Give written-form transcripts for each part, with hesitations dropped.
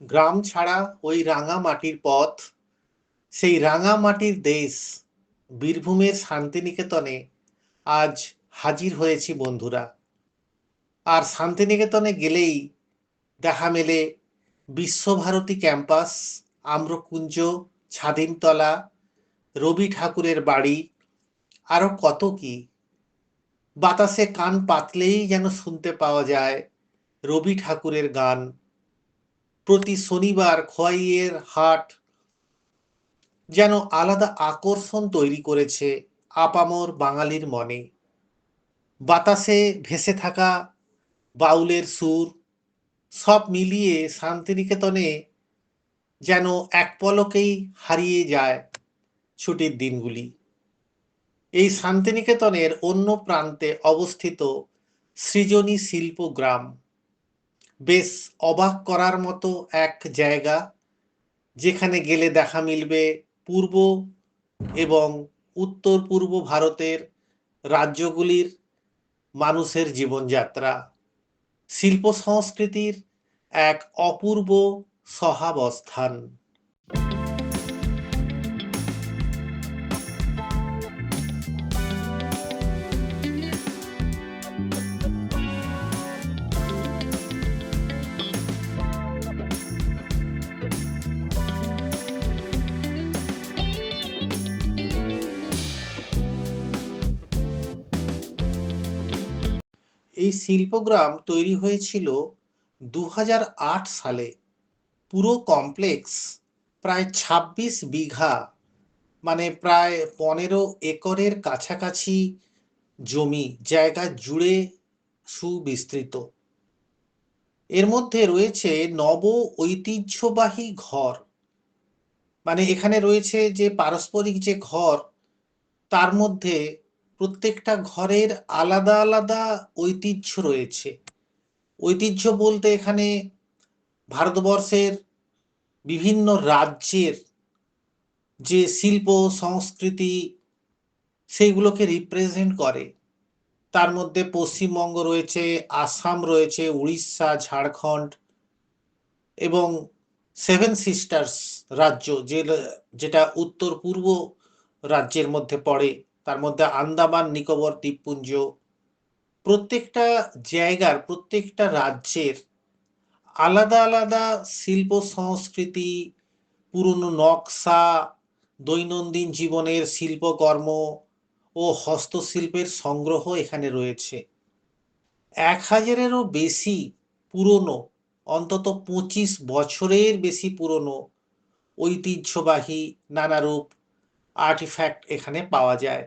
গ্রাম ছাড়া ওই রাঙা মাটির পথ, সেই রাঙা মাটির দেশ বীরভূমের শান্তিনিকেতনে আজ হাজির হয়েছি বন্ধুরা। আর শান্তিনিকেতনে গেলেই দেখা মেলে বিশ্বভারতী ক্যাম্পাস, আম্রকুঞ্জ, ছাদিমতলা, রবি ঠাকুরের বাড়ি, আরো কত কি। বাতাসে কান পাতলেই যেন শুনতে পাওয়া যায় রবি ঠাকুরের গান। প্রতি শনিবার খোয়াইয়ের হাট যেন আলাদা আকর্ষণ তৈরি করেছে আপামর বাঙালির মনে। বাতাসে ভেসে থাকা বাউলের সুর, সব মিলিয়ে শান্তিনিকেতনে যেন এক পলকেই হারিয়ে যায় ছুটির দিনগুলি। এই শান্তিনিকেতনের অন্য প্রান্তে অবস্থিত সৃজনী শিল্প গ্রাম বেশ অবাক করার মতো এক জায়গা, যেখানে গেলে দেখা মিলবে পূর্ব এবং উত্তর পূর্ব ভারতের রাজ্যগুলির মানুষের জীবনযাত্রা, শিল্প সংস্কৃতির এক অপূর্ব সহাবস্থান। এই শিল্পগ্রাম তৈরি হয়েছিল 2008 সালে। পুরো কমপ্লেক্স প্রায় 26 বিঘা, মানে প্রায় 15 একরের কাছাকাছি জমি জায়গা জুড়ে সুবিস্তৃত। এর মধ্যে রয়েছে নব ঐতিহ্যবাহী ঘর, মানে এখানে রয়েছে যে পারস্পরিক যে ঘর, তার মধ্যে প্রত্যেকটা ঘরের আলাদা আলাদা ঐতিহ্য রয়েছে। ঐতিহ্য বলতে এখানে ভারতবর্ষের বিভিন্ন রাজ্যের যে শিল্প সংস্কৃতি, সেইগুলোকে রিপ্রেজেন্ট করে। তার মধ্যে পশ্চিমবঙ্গ রয়েছে, আসাম রয়েছে, উড়িষ্যা, ঝাড়খণ্ড এবং সেভেন সিস্টার্স রাজ্য, যেটা উত্তর পূর্ব রাজ্যের মধ্যে পড়ে, তার মধ্যে আন্দামান নিকোবর দ্বীপপুঞ্জ। প্রত্যেকটা জায়গার, প্রত্যেকটা রাজ্যের আলাদা আলাদা শিল্প সংস্কৃতি, পুরনো নকশা, দৈনন্দিন জীবনের শিল্পকর্ম ও হস্তশিল্পের সংগ্রহ এখানে রয়েছে। 1000-এরও বেশি পুরনো, অন্তত 25 বছরের বেশি পুরনো ঐতিহ্যবাহী নানারূপ আর্টিফ্যাক্ট এখানে পাওয়া যায়।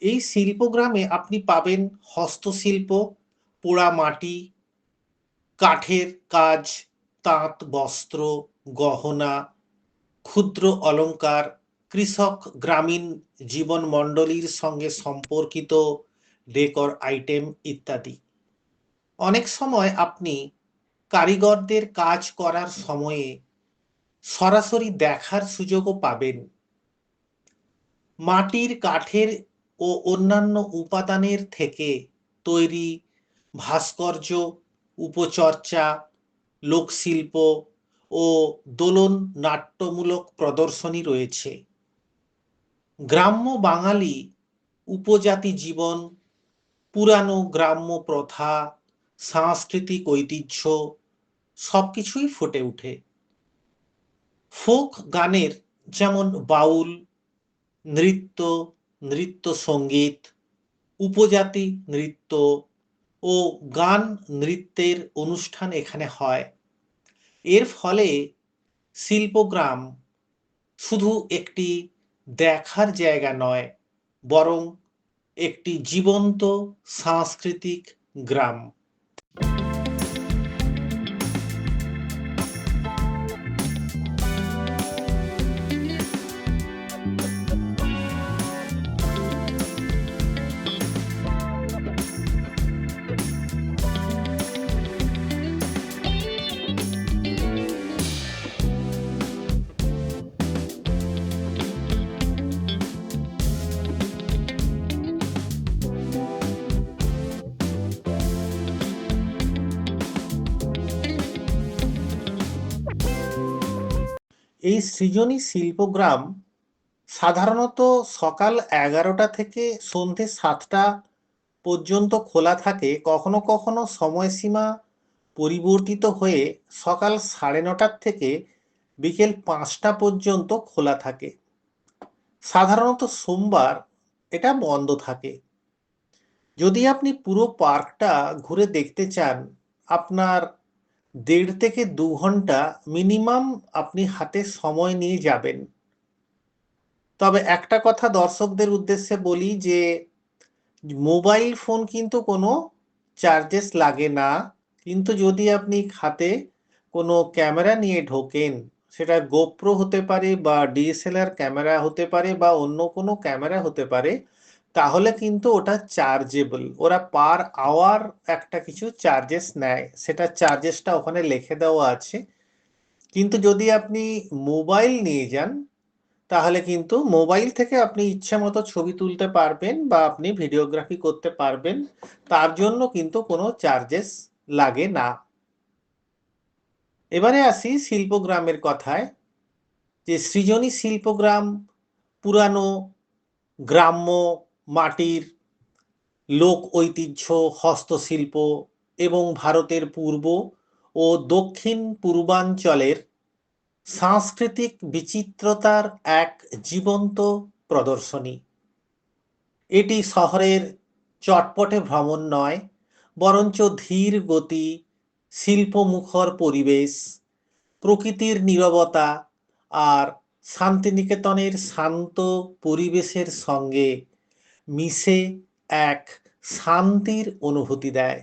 এই শিল্পগ্রামে আপনি পাবেন হস্তশিল্প, পোড়া মাটি, কাঠের কাজ, তাঁত বস্ত্র, গহনা, ক্ষুদ্র অলংকার, কৃষক গ্রামীণ জীবনমণ্ডলীর সঙ্গে সম্পর্কিত ডেকর আইটেম ইত্যাদি। অনেক সময় আপনি কারিগরদের কাজ করার সময়ে সরাসরি দেখার সুযোগও পাবেন। মাটির, কাঠের ও অন্যান্য উপাদানের থেকে তৈরি ভাস্কর্য, উপচর্চা, লোকশিল্প ও দোলন নাট্যমূলক প্রদর্শনী রয়েছে। গ্রাম্য বাঙালি উপজাতি জীবন, পুরানো গ্রাম্য প্রথা, সাংস্কৃতিক ঐতিহ্য সবকিছুই ফুটে ওঠে। ফোক গানের, যেমন বাউল, নৃত্য, নৃত্য সঙ্গীত, উপজাতি নৃত্য ও গান নৃত্যের অনুষ্ঠান এখানে হয়। এর ফলে শিল্পগ্রাম শুধু একটি দেখার জায়গা নয়, বরং একটি জীবন্ত সাংস্কৃতিক গ্রাম। এই সৃজনী শিল্পগ্রাম সাধারণত সকাল 11টা থেকে সন্ধে 7টা পর্যন্ত খোলা থাকে। কখনো কখনো সময়সীমা পরিবর্তিত হয়ে সকাল 9:30 থেকে বিকেল 5টা পর্যন্ত খোলা থাকে। সাধারণত সোমবার এটা বন্ধ থাকে। যদি আপনি পুরো পার্কটা ঘুরে দেখতে চান, আপনার 1.5 থেকে 2 ঘন্টা মিনিমাম আপনি হাতে সময় নিয়ে যাবেন। তবে একটা কথা দর্শকদের উদ্দেশ্যে বলি যে মোবাইল ফোন কিন্তু কোনো চার্জেস লাগে না, কিন্তু যদি আপনি হাতে কোনো ক্যামেরা নিয়ে ঢোকেন, সেটা গোপ্রো হতে পারে বা ডিএসএলআর ক্যামেরা হতে পারে বা অন্য কোনো ক্যামেরা হতে পারে, তাহলে কিন্তু ওটা চার্জেবল। ওরা পার আওয়ার একটা কিছু চার্জেস নেয়, সেটা চার্জেসটা ওখানে লিখে দেওয়া আছে। কিন্তু যদি আপনি মোবাইল নিয়ে যান, তাহলে কিন্তু মোবাইল থেকে আপনি ইচ্ছে মতো ছবি তুলতে পারবেন বা আপনি ভিডিওগ্রাফি করতে পারবেন, তার জন্য কিন্তু কোনো চার্জেস লাগে না। এবারে আসি শিল্পগ্রামের কথায়, যে সৃজনী শিল্পগ্রাম পুরানো গ্রাম্য মাটির লোক ঐতিহ্য, হস্তশিল্প এবং ভারতের পূর্ব ও দক্ষিণ পূর্বাঞ্চলের সাংস্কৃতিক বিচিত্রতার এক জীবন্ত প্রদর্শনী। এটি শহরের চটপটে ভ্রমণ নয়, বরঞ্চ ধীর গতি, শিল্পমুখর পরিবেশ, প্রকৃতির নীরবতা আর শান্তিনিকেতনের শান্ত পরিবেশের সঙ্গে মিশে এক শান্তির অনুভূতি দেয়।